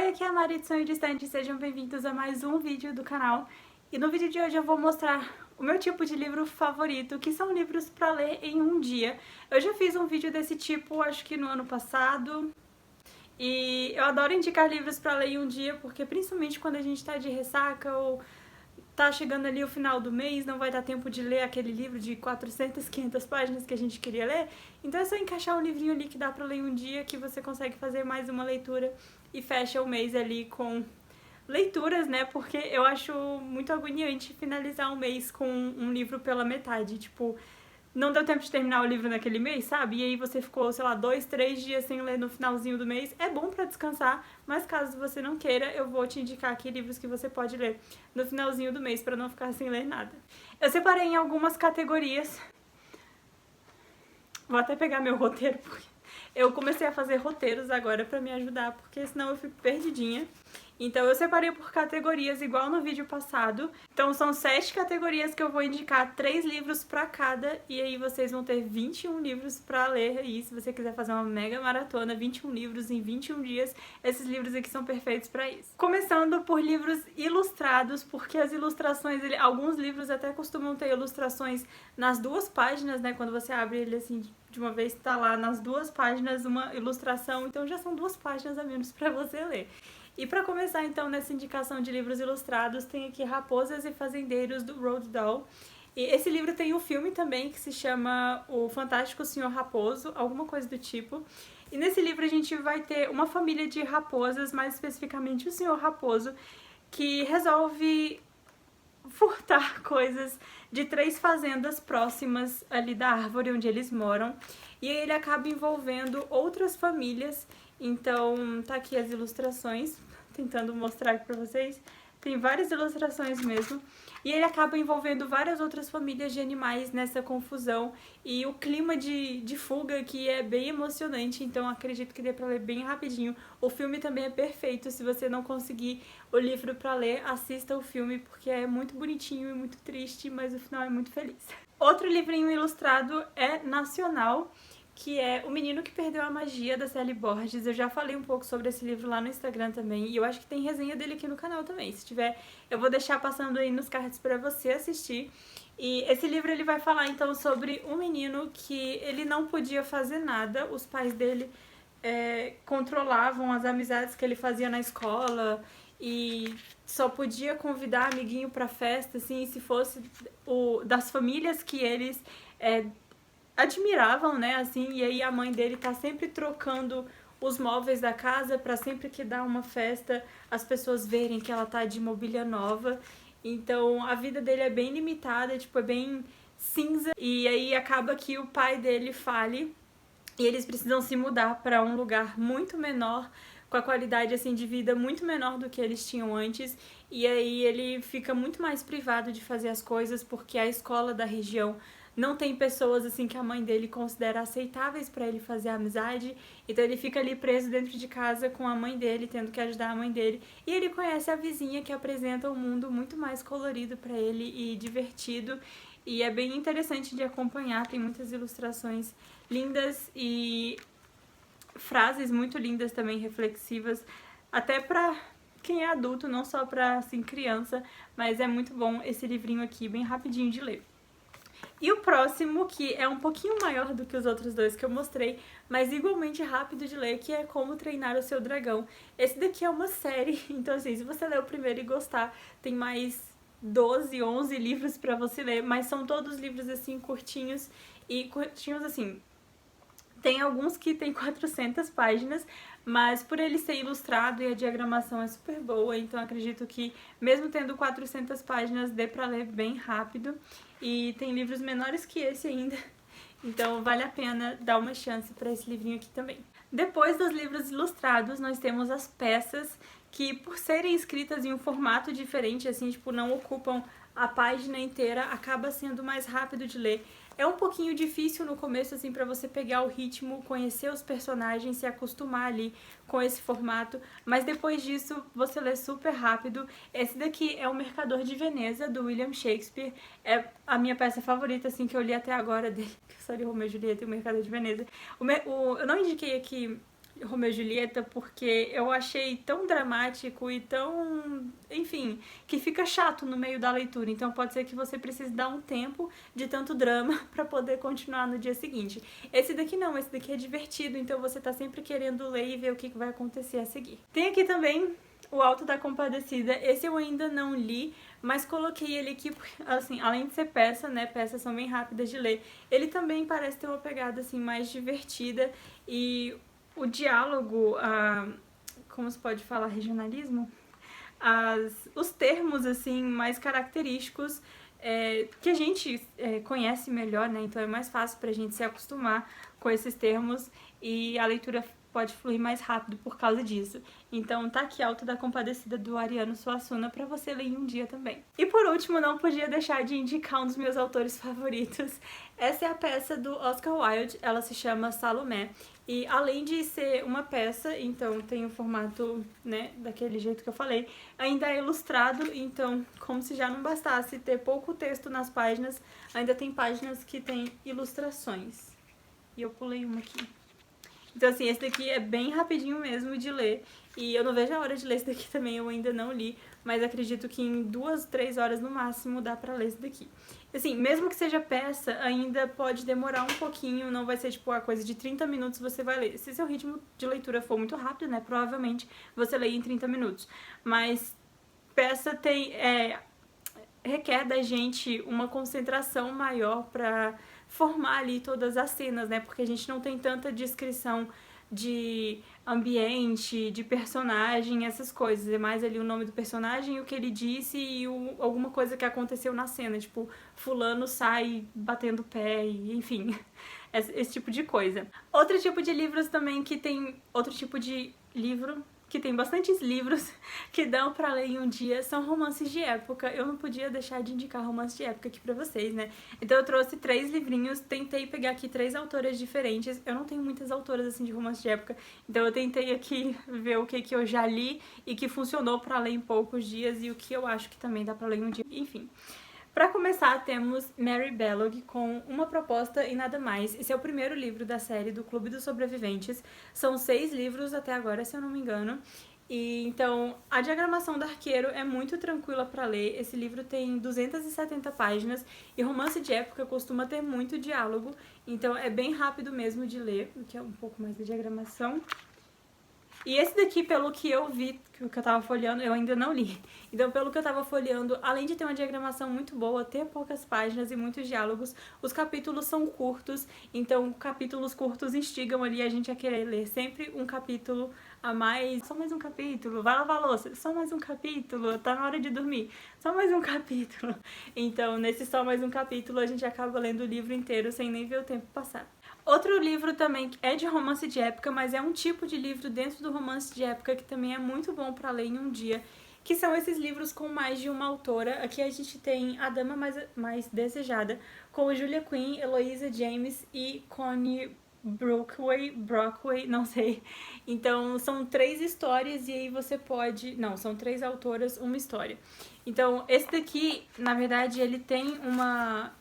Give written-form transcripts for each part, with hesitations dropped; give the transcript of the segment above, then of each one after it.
Oi, aqui é a Mari de Sonho Distante, sejam bem-vindos a mais um vídeo do canal. E no vídeo de hoje eu vou mostrar o meu tipo de livro favorito, que são livros pra ler em um dia. Eu já fiz um vídeo desse tipo, acho que no ano passado, e eu adoro indicar livros pra ler em um dia, porque principalmente quando a gente tá de ressaca ou tá chegando ali o final do mês, não vai dar tempo de ler aquele livro de 400, 500 páginas que a gente queria ler. Então é só encaixar um livrinho ali que dá pra ler em um dia, que você consegue fazer mais uma leitura e fecha o mês ali com leituras, né? Porque eu acho muito agoniante finalizar um mês com um livro pela metade. Tipo, não deu tempo de terminar o livro naquele mês, sabe? E aí você ficou, sei lá, 2, 3 dias sem ler no finalzinho do mês. É bom pra descansar, mas caso você não queira, eu vou te indicar aqui livros que você pode ler no finalzinho do mês pra não ficar sem ler nada. Eu separei em algumas categorias. Vou até pegar meu roteiro, porque eu comecei a fazer roteiros agora pra me ajudar, porque senão eu fico perdidinha. Então eu separei por categorias, igual no vídeo passado. Então são 7 categorias que eu vou indicar 3 livros pra cada, e aí vocês vão ter 21 livros pra ler aí, se você quiser fazer uma mega maratona, 21 livros em 21 dias, esses livros aqui são perfeitos pra isso. Começando por livros ilustrados, porque as ilustrações, alguns livros até costumam ter ilustrações nas 2 páginas, né, quando você abre ele assim de uma vez, tá lá nas 2 páginas uma ilustração, então já são 2 páginas a menos pra você ler. E para começar então nessa indicação de livros ilustrados, tem aqui Raposas e Fazendeiros, do Roald Dahl. E esse livro tem um filme também que se chama O Fantástico Senhor Raposo, alguma coisa do tipo. E nesse livro a gente vai ter uma família de raposas, mais especificamente o Senhor Raposo, que resolve furtar coisas de 3 fazendas próximas ali da árvore onde eles moram. E aí ele acaba envolvendo outras famílias. Então tá aqui as ilustrações, tentando mostrar aqui pra vocês. Tem várias ilustrações mesmo. E ele acaba envolvendo várias outras famílias de animais nessa confusão. E o clima de fuga aqui é bem emocionante, então acredito que dê pra ler bem rapidinho. O filme também é perfeito, se você não conseguir o livro pra ler, assista o filme, porque é muito bonitinho e muito triste, mas o final é muito feliz. Outro livrinho ilustrado é nacional, que é O Menino que Perdeu a Magia, da Celi Borges. Eu já falei um pouco sobre esse livro lá no Instagram também, e eu acho que tem resenha dele aqui no canal também. Se tiver, eu vou deixar passando aí nos cards pra você assistir. E esse livro ele vai falar então sobre um menino que ele não podia fazer nada, os pais dele controlavam as amizades que ele fazia na escola e só podia convidar amiguinho pra festa, assim, se fosse das famílias que eles admiravam, né, assim, e aí a mãe dele tá sempre trocando os móveis da casa pra sempre que dá uma festa as pessoas verem que ela tá de mobília nova. Então a vida dele é bem limitada, tipo, é bem cinza, e aí acaba que o pai dele fale e eles precisam se mudar pra um lugar muito menor, com a qualidade assim de vida muito menor do que eles tinham antes, e aí ele fica muito mais privado de fazer as coisas porque a escola da região não tem pessoas assim que a mãe dele considera aceitáveis pra ele fazer amizade, então ele fica ali preso dentro de casa com a mãe dele, tendo que ajudar a mãe dele, e ele conhece a vizinha que apresenta um mundo muito mais colorido pra ele e divertido, e é bem interessante de acompanhar, tem muitas ilustrações lindas e frases muito lindas também, reflexivas, até pra quem é adulto, não só pra assim, criança, mas é muito bom esse livrinho aqui, bem rapidinho de ler. E o próximo, que é um pouquinho maior do que os outros dois que eu mostrei, mas igualmente rápido de ler, que é Como Treinar o Seu Dragão. Esse daqui é uma série, então assim, se você ler o primeiro e gostar, tem mais 12, 11 livros pra você ler, mas são todos livros assim, curtinhos, e curtinhos assim, tem alguns que tem 400 páginas, mas por ele ser ilustrado e a diagramação é super boa, então acredito que mesmo tendo 400 páginas dê pra ler bem rápido. E tem livros menores que esse ainda, então vale a pena dar uma chance pra esse livrinho aqui também. Depois dos livros ilustrados, nós temos as peças, que por serem escritas em um formato diferente, assim, tipo, não ocupam a página inteira, acaba sendo mais rápido de ler. É um pouquinho difícil no começo, assim, pra você pegar o ritmo, conhecer os personagens, se acostumar ali com esse formato, mas depois disso você lê super rápido. Esse daqui é O Mercador de Veneza, do William Shakespeare. É a minha peça favorita, assim, que eu li até agora dele, que eu só li Romeu e Julieta e O Mercador de Veneza. Eu não indiquei aqui Romeu e Julieta porque eu achei tão dramático e tão, enfim, que fica chato no meio da leitura. Então pode ser que você precise dar um tempo de tanto drama pra poder continuar no dia seguinte. Esse daqui não, esse daqui é divertido, então você tá sempre querendo ler e ver o que vai acontecer a seguir. Tem aqui também O Alto da Compadecida. Esse eu ainda não li, mas coloquei ele aqui, assim, além de ser peça, né, peças são bem rápidas de ler, ele também parece ter uma pegada, assim, mais divertida e o diálogo, como se pode falar, regionalismo? Os termos, assim, mais característicos que a gente conhece melhor, né, então é mais fácil pra gente se acostumar com esses termos e a leitura pode fluir mais rápido por causa disso. Então tá aqui Alto da Compadecida do Ariano Suassuna pra você ler em um dia também. E por último, não podia deixar de indicar um dos meus autores favoritos. Essa é a peça do Oscar Wilde, ela se chama Salomé. E além de ser uma peça, então tem o formato, né, daquele jeito que eu falei, ainda é ilustrado, então como se já não bastasse ter pouco texto nas páginas, ainda tem páginas que tem ilustrações. E eu pulei uma aqui. Então, assim, esse daqui é bem rapidinho mesmo de ler. E eu não vejo a hora de ler esse daqui também, eu ainda não li. Mas acredito que em 2, 3 horas no máximo dá pra ler esse daqui. Assim, mesmo que seja peça, ainda pode demorar um pouquinho. Não vai ser, tipo, a coisa de 30 minutos você vai ler. Se seu ritmo de leitura for muito rápido, né, provavelmente você lê em 30 minutos. Mas peça requer da gente uma concentração maior pra formar ali todas as cenas, né? Porque a gente não tem tanta descrição de ambiente, de personagem, essas coisas. É mais ali o nome do personagem, o que ele disse e alguma coisa que aconteceu na cena. Tipo, fulano sai batendo pé, e, enfim, esse tipo de coisa. Outro tipo de livros também que tem... Outro tipo de livro que tem bastantes livros que dão pra ler em um dia, são romances de época. Eu não podia deixar de indicar romances de época aqui pra vocês, né? Então eu trouxe 3 livrinhos, tentei pegar aqui 3 autoras diferentes. Eu não tenho muitas autoras, assim, de romance de época, então eu tentei aqui ver o que eu já li e que funcionou pra ler em poucos dias e o que eu acho que também dá pra ler em um dia. Enfim. Para começar, temos Mary Bellog com Uma Proposta e Nada Mais. Esse é o primeiro livro da série do Clube dos Sobreviventes. São 6 livros até agora, se eu não me engano. E então, a diagramação do arqueiro é muito tranquila para ler. Esse livro tem 270 páginas e romance de época costuma ter muito diálogo. Então, é bem rápido mesmo de ler, o que é um pouco mais da diagramação. E esse daqui, pelo que eu vi, que eu tava folheando, eu ainda não li. Então, pelo que eu tava folheando, além de ter uma diagramação muito boa, ter poucas páginas e muitos diálogos, os capítulos são curtos. Então, capítulos curtos instigam ali a gente a querer ler sempre um capítulo a mais. Só mais um capítulo, vai lavar a louça, só mais um capítulo, tá na hora de dormir, só mais um capítulo. Então, nesse só mais um capítulo, a gente acaba lendo o livro inteiro sem nem ver o tempo passar. Outro livro também é de romance de época, mas é um tipo de livro dentro do romance de época que também é muito bom para ler em um dia, que são esses livros com mais de uma autora. Aqui a gente tem A Dama Mais Desejada, com Julia Quinn, Eloisa James e Connie Brockway, não sei. Então, são 3 histórias e aí você pode... Não, são 3 autoras, uma história. Então, esse daqui, na verdade, ele tem uma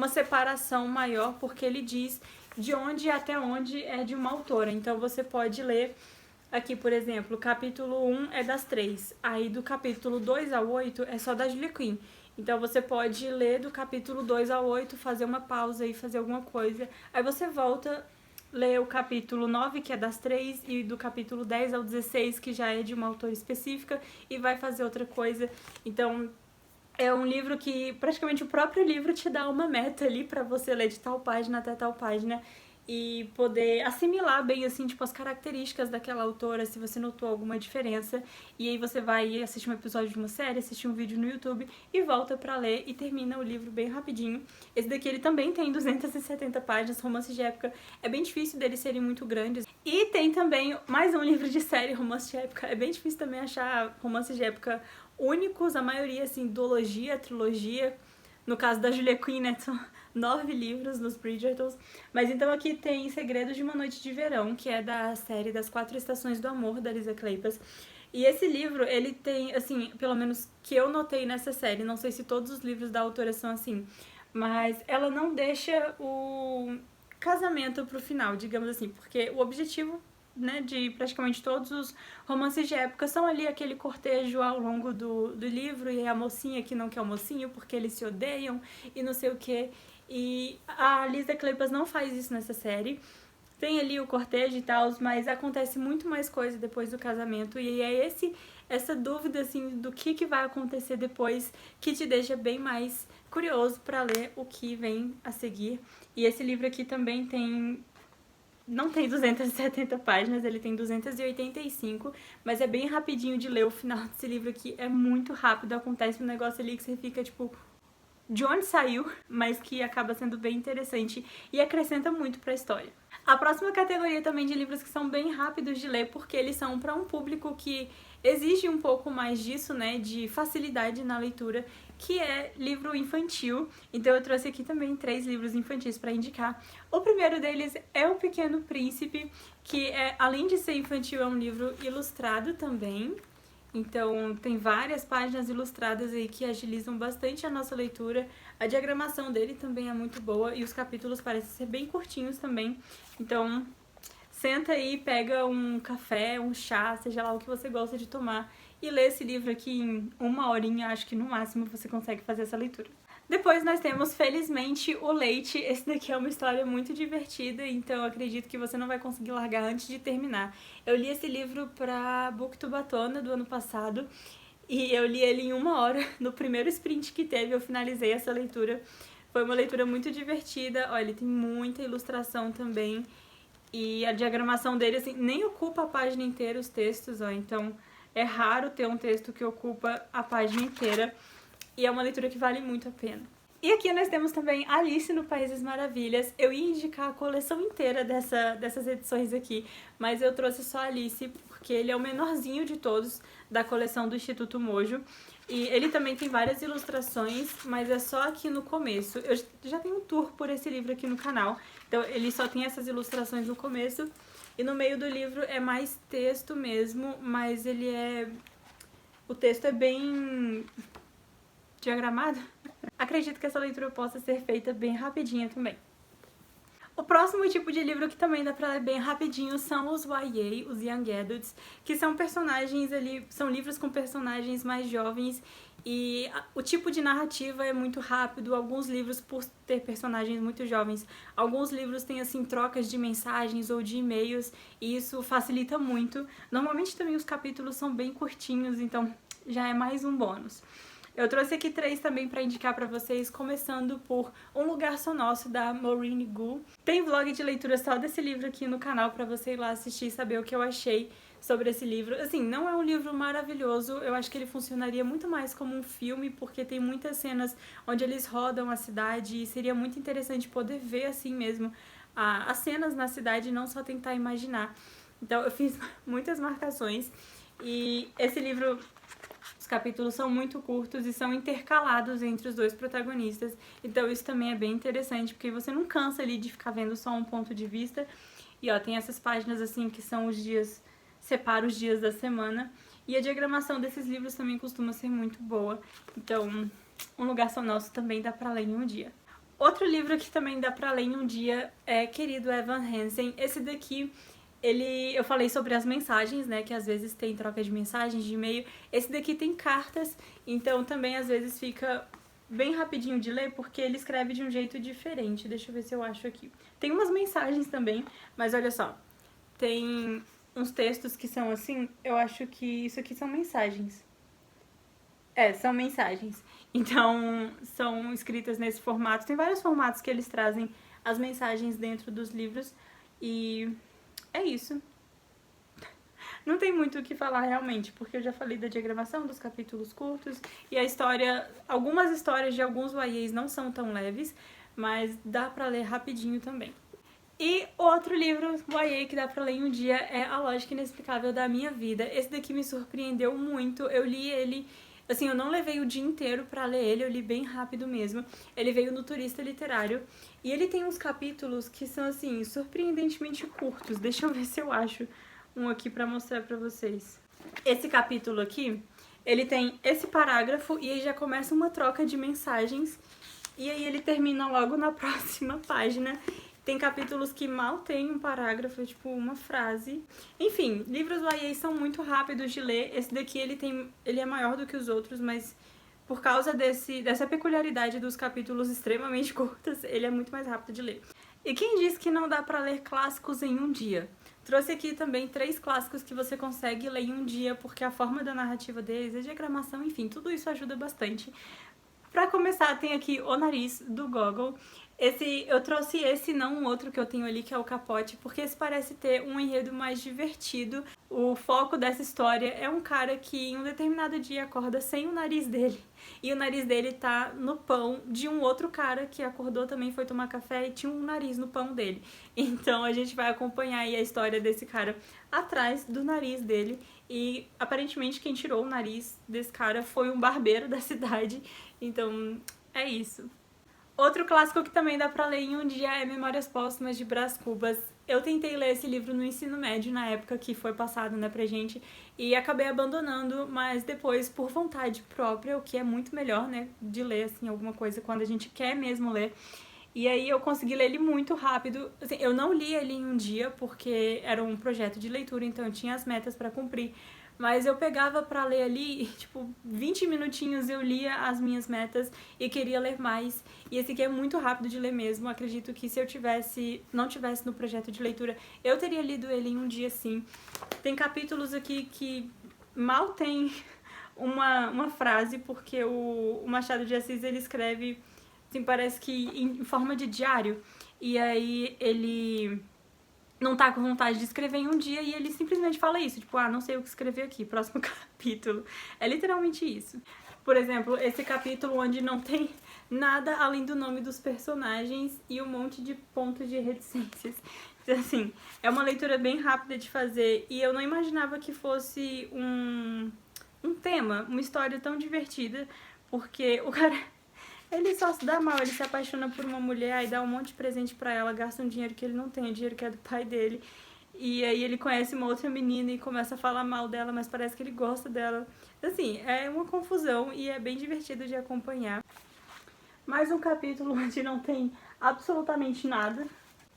separação maior, porque ele diz de onde até onde é de uma autora. Então você pode ler aqui, por exemplo, o capítulo 1 é das 3, aí do capítulo 2 ao 8 é só da Julia Quinn. Então você pode ler do capítulo 2 ao 8, fazer uma pausa e fazer alguma coisa. Aí você volta, lê o capítulo 9, que é das 3, e do capítulo 10 ao 16, que já é de uma autora específica, e vai fazer outra coisa. Então, é um livro que praticamente o próprio livro te dá uma meta ali pra você ler de tal página até tal página e poder assimilar bem, assim, tipo, as características daquela autora, se você notou alguma diferença. E aí você vai assistir um episódio de uma série, assistir um vídeo no YouTube e volta pra ler e termina o livro bem rapidinho. Esse daqui ele também tem 270 páginas, romances de época. É bem difícil deles serem muito grandes. E tem também mais um livro de série, romance de época. É bem difícil também achar romances de época únicos, a maioria, assim, duologia, trilogia. No caso da Julia Quinn, né, são 9 livros nos Bridgertons. Mas então aqui tem Segredos de uma Noite de Verão, que é da série das 4 Estações do Amor, da Lisa Kleypas. E esse livro, ele tem, assim, pelo menos que eu notei nessa série, não sei se todos os livros da autora são assim, mas ela não deixa o casamento pro final, digamos assim, porque o objetivo né, de praticamente todos os romances de época são ali aquele cortejo ao longo do livro, e a mocinha que não quer o mocinho porque eles se odeiam e não sei o que. E a Lisa Kleypas não faz isso nessa série. Tem ali o cortejo e tal, mas acontece muito mais coisa depois do casamento, e é essa dúvida assim do que vai acontecer depois que te deixa bem mais curioso para ler o que vem a seguir. E esse livro aqui também não tem 270 páginas, ele tem 285, mas é bem rapidinho de ler. O final desse livro aqui é muito rápido, acontece um negócio ali que você fica tipo, de onde saiu, mas que acaba sendo bem interessante e acrescenta muito para a história. A próxima categoria também de livros que são bem rápidos de ler, porque eles são para um público que exige um pouco mais disso, né, de facilidade na leitura, que é livro infantil. Então eu trouxe aqui também 3 livros infantis para indicar. O primeiro deles é O Pequeno Príncipe, que além de ser infantil, é um livro ilustrado também. Então tem várias páginas ilustradas aí que agilizam bastante a nossa leitura. A diagramação dele também é muito boa e os capítulos parecem ser bem curtinhos também. Então senta aí, pega um café, um chá, seja lá o que você gosta de tomar, e lê esse livro aqui em 1 horinha, acho que no máximo você consegue fazer essa leitura. Depois nós temos, felizmente, O Leite. Esse daqui é uma história muito divertida, então eu acredito que você não vai conseguir largar antes de terminar. Eu li esse livro pra Booktubatona do ano passado, e eu li ele em 1 hora, no primeiro sprint que teve, eu finalizei essa leitura. Foi uma leitura muito divertida, olha, ele tem muita ilustração também, e a diagramação dele, assim, nem ocupa a página inteira os textos, ó, então é raro ter um texto que ocupa a página inteira, e é uma leitura que vale muito a pena. E aqui nós temos também Alice no País das Maravilhas. Eu ia indicar a coleção inteira dessas edições aqui, mas eu trouxe só Alice porque ele é o menorzinho de todos da coleção do Instituto Mojo. E ele também tem várias ilustrações, mas é só aqui no começo. Eu já tenho um tour por esse livro aqui no canal, então ele só tem essas ilustrações no começo. E no meio do livro é mais texto mesmo, mas o texto é bem diagramado. Acredito que essa leitura possa ser feita bem rapidinha também. O próximo tipo de livro que também dá pra ler bem rapidinho são os YA, os Young Adults, que são personagens ali, são livros com personagens mais jovens, e o tipo de narrativa é muito rápido. Alguns livros, por ter personagens muito jovens, alguns livros têm assim trocas de mensagens ou de e-mails, e isso facilita muito. Normalmente também os capítulos são bem curtinhos, então já é mais um bônus. Eu trouxe aqui 3 também pra indicar pra vocês, começando por Um Lugar Só Nosso, da Maureen Gu. Tem vlog de leitura só desse livro aqui no canal pra você ir lá assistir e saber o que eu achei sobre esse livro. Assim, não é um livro maravilhoso, eu acho que ele funcionaria muito mais como um filme, porque tem muitas cenas onde eles rodam a cidade, e seria muito interessante poder ver assim mesmo as cenas na cidade e não só tentar imaginar. Então eu fiz muitas marcações, e esse livro, os capítulos são muito curtos e são intercalados entre os 2 protagonistas, então isso também é bem interessante, porque você não cansa ali de ficar vendo só um ponto de vista. E ó, tem essas páginas assim que são os dias, separa os dias da semana, e a diagramação desses livros também costuma ser muito boa, então Um Lugar Só Nosso também dá pra ler em um dia. Outro livro que também dá pra ler em um dia é Querido Evan Hansen. Esse daqui, eu falei sobre as mensagens, né, que às vezes tem troca de mensagens, de e-mail. Esse daqui tem cartas, então também às vezes fica bem rapidinho de ler, porque ele escreve de um jeito diferente. Deixa eu ver se eu acho aqui. Tem umas mensagens também, mas olha só, tem uns textos que são assim, eu acho que isso aqui são mensagens. São mensagens. Então, são escritas nesse formato. Tem vários formatos que eles trazem as mensagens dentro dos livros, e é isso. Não tem muito o que falar realmente, porque eu já falei da diagramação, dos capítulos curtos, e a história, algumas histórias de alguns YAs não são tão leves, mas dá pra ler rapidinho também. E outro livro YA que dá pra ler em um dia é A Lógica Inexplicável da Minha Vida. Esse daqui me surpreendeu muito, eu li ele, assim, eu não levei o dia inteiro pra ler ele, eu li bem rápido mesmo. Ele veio no Turista Literário, e ele tem uns capítulos que são, assim, surpreendentemente curtos. Deixa eu ver se eu acho um aqui pra mostrar pra vocês. Esse capítulo aqui, ele tem esse parágrafo, e aí já começa uma troca de mensagens, e aí ele termina logo na próxima página. Tem capítulos que mal tem um parágrafo, tipo uma frase. Enfim, livros YA são muito rápidos de ler. Esse daqui ele é maior do que os outros, mas por causa dessa peculiaridade dos capítulos extremamente curtos, ele é muito mais rápido de ler. E quem diz que não dá pra ler clássicos em um dia? Trouxe aqui também 3 clássicos que você consegue ler em um dia, porque a forma da narrativa deles, a diagramação, enfim, tudo isso ajuda bastante. Pra começar, tem aqui O Nariz, do Gogol. Eu trouxe esse, não um outro que eu tenho ali, que é o Capote, porque esse parece ter um enredo mais divertido. O foco dessa história é um cara que em um determinado dia acorda sem o nariz dele. E o nariz dele tá no pão de um outro cara que acordou também, foi tomar café e tinha um nariz no pão dele. Então a gente vai acompanhar aí a história desse cara atrás do nariz dele. E aparentemente quem tirou o nariz desse cara foi um barbeiro da cidade. Então é isso. Outro clássico que também dá pra ler em um dia é Memórias Póstumas de Brás Cubas. Eu tentei ler esse livro no ensino médio, na época que foi passado, né, pra gente, e acabei abandonando, mas depois, por vontade própria, o que é muito melhor, né, de ler, assim, alguma coisa quando a gente quer mesmo ler. E aí eu consegui ler ele muito rápido. Assim, eu não li ele em um dia, porque era um projeto de leitura, então eu tinha as metas pra cumprir. Mas eu pegava pra ler ali, tipo, 20 minutinhos eu lia as minhas metas e queria ler mais. E esse aqui é muito rápido de ler mesmo. Acredito que se eu não tivesse no projeto de leitura, eu teria lido ele em um dia sim. Tem capítulos aqui que mal tem uma frase, porque o Machado de Assis, ele escreve, assim, parece que em forma de diário. E aí ele não tá com vontade de escrever em um dia e ele simplesmente fala isso, tipo, não sei o que escrever aqui, próximo capítulo. É literalmente isso. Por exemplo, esse capítulo onde não tem nada além do nome dos personagens e um monte de pontos de reticências. Então, assim, é uma leitura bem rápida de fazer e eu não imaginava que fosse um tema, uma história tão divertida, porque o cara, ele só se dá mal, ele se apaixona por uma mulher, aí dá um monte de presente pra ela, gasta um dinheiro que ele não tem, o dinheiro que é do pai dele. E aí ele conhece uma outra menina e começa a falar mal dela, mas parece que ele gosta dela. Assim, é uma confusão e é bem divertido de acompanhar. Mais um capítulo onde não tem absolutamente nada.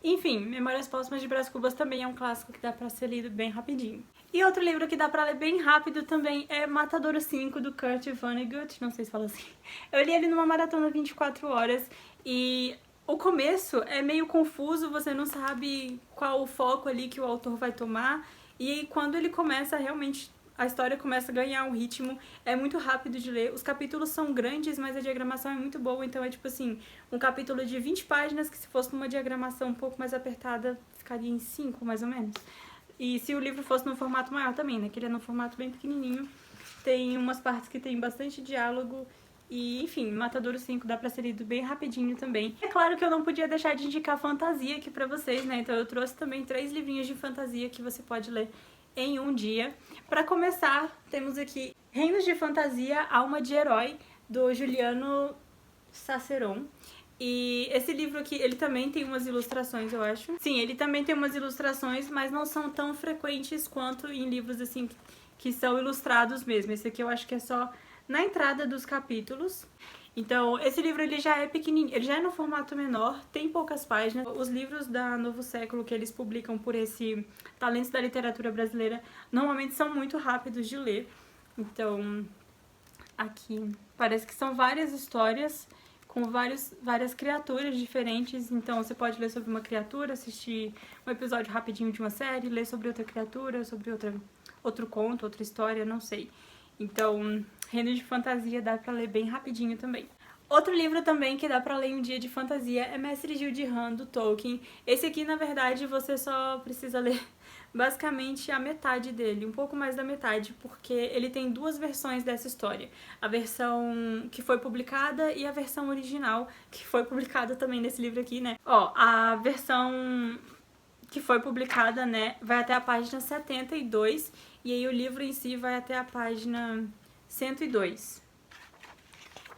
Enfim, Memórias Póstumas de Brás Cubas também é um clássico que dá pra ser lido bem rapidinho. E outro livro que dá pra ler bem rápido também é Matadouro 5, do Kurt Vonnegut, não sei se fala assim. Eu li ele numa maratona 24 horas e o começo é meio confuso, você não sabe qual o foco ali que o autor vai tomar. E aí, quando ele começa realmente, a história começa a ganhar um ritmo, é muito rápido de ler. Os capítulos são grandes, mas a diagramação é muito boa, então é tipo assim, um capítulo de 20 páginas que se fosse numa diagramação um pouco mais apertada, ficaria em 5, mais ou menos. E se o livro fosse no formato maior também, né, que ele é num formato bem pequenininho, tem umas partes que tem bastante diálogo. E, enfim, Matadouro 5 dá pra ser lido bem rapidinho também. É claro que eu não podia deixar de indicar fantasia aqui pra vocês, né? Então eu trouxe também 3 livrinhos de fantasia que você pode ler em um dia. Pra começar, temos aqui Reinos de Fantasia, Alma de Herói, do Juliano Saceron. E esse livro aqui, ele também tem umas ilustrações, eu acho. Sim, ele também tem umas ilustrações, mas não são tão frequentes quanto em livros, assim, que são ilustrados mesmo. Esse aqui eu acho que é só na entrada dos capítulos. Então, esse livro ele já é pequenininho, ele já é no formato menor, tem poucas páginas. Os livros da Novo Século que eles publicam por esse Talentos da Literatura Brasileira normalmente são muito rápidos de ler. Então, aqui parece que são várias histórias com várias criaturas diferentes. Então, você pode ler sobre uma criatura, assistir um episódio rapidinho de uma série, ler sobre outra criatura, sobre outro conto, outra história, não sei. Então, Reino de Fantasia dá pra ler bem rapidinho também. Outro livro também que dá pra ler em um dia de fantasia é Mestre Gil de Han, do Tolkien. Esse aqui, na verdade, você só precisa ler basicamente a metade dele, um pouco mais da metade, porque ele tem 2 versões dessa história. A versão que foi publicada e a versão original, que foi publicada também nesse livro aqui, né? Ó, a versão que foi publicada, né, vai até a página 72, e aí o livro em si vai até a página 102.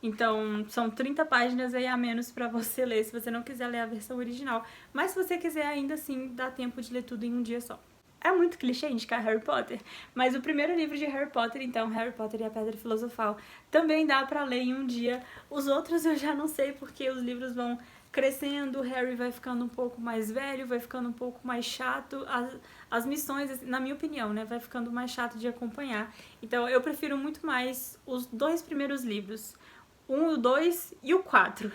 Então, são 30 páginas aí a menos pra você ler, se você não quiser ler a versão original. Mas se você quiser, ainda assim, dá tempo de ler tudo em um dia só. É muito clichê indicar Harry Potter, mas o primeiro livro de Harry Potter, então, Harry Potter e a Pedra Filosofal, também dá pra ler em um dia. Os outros eu já não sei, porque os livros vão crescendo, o Harry vai ficando um pouco mais velho, vai ficando um pouco mais chato, as missões, na minha opinião, né, vai ficando mais chato de acompanhar. Então eu prefiro muito mais os 2 primeiros livros. 1, o 2 e o 4.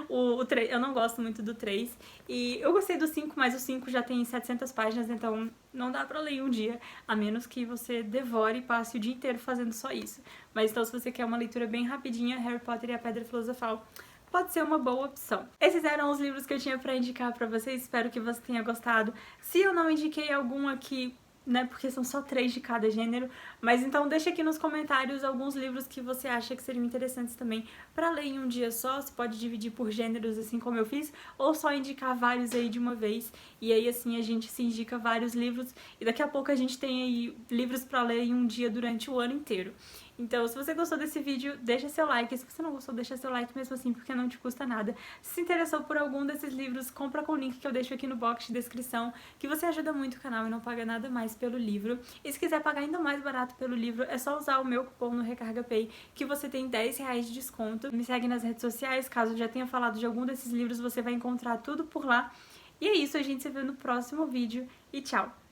o 3, eu não gosto muito do 3. E eu gostei do 5, mas o 5 já tem 700 páginas, então não dá pra ler em um dia, a menos que você devore e passe o dia inteiro fazendo só isso. Mas então, se você quer uma leitura bem rapidinha, Harry Potter e a Pedra Filosofal pode ser uma boa opção. Esses eram os livros que eu tinha pra indicar pra vocês, espero que você tenha gostado. Se eu não indiquei algum aqui, né, porque são só 3 de cada gênero, mas então deixa aqui nos comentários alguns livros que você acha que seriam interessantes também pra ler em um dia só. Você pode dividir por gêneros, assim como eu fiz, ou só indicar vários aí de uma vez, e aí assim a gente se indica vários livros, e daqui a pouco a gente tem aí livros pra ler em um dia durante o ano inteiro. Então, se você gostou desse vídeo, deixa seu like. Se você não gostou, deixa seu like mesmo assim, porque não te custa nada. Se interessou por algum desses livros, compra com o link que eu deixo aqui no box de descrição, que você ajuda muito o canal e não paga nada mais pelo livro. E se quiser pagar ainda mais barato pelo livro, é só usar o meu cupom no Recarga Pay, que você tem R$10 de desconto. Me segue nas redes sociais, caso eu já tenha falado de algum desses livros, você vai encontrar tudo por lá. E é isso, a gente se vê no próximo vídeo e tchau!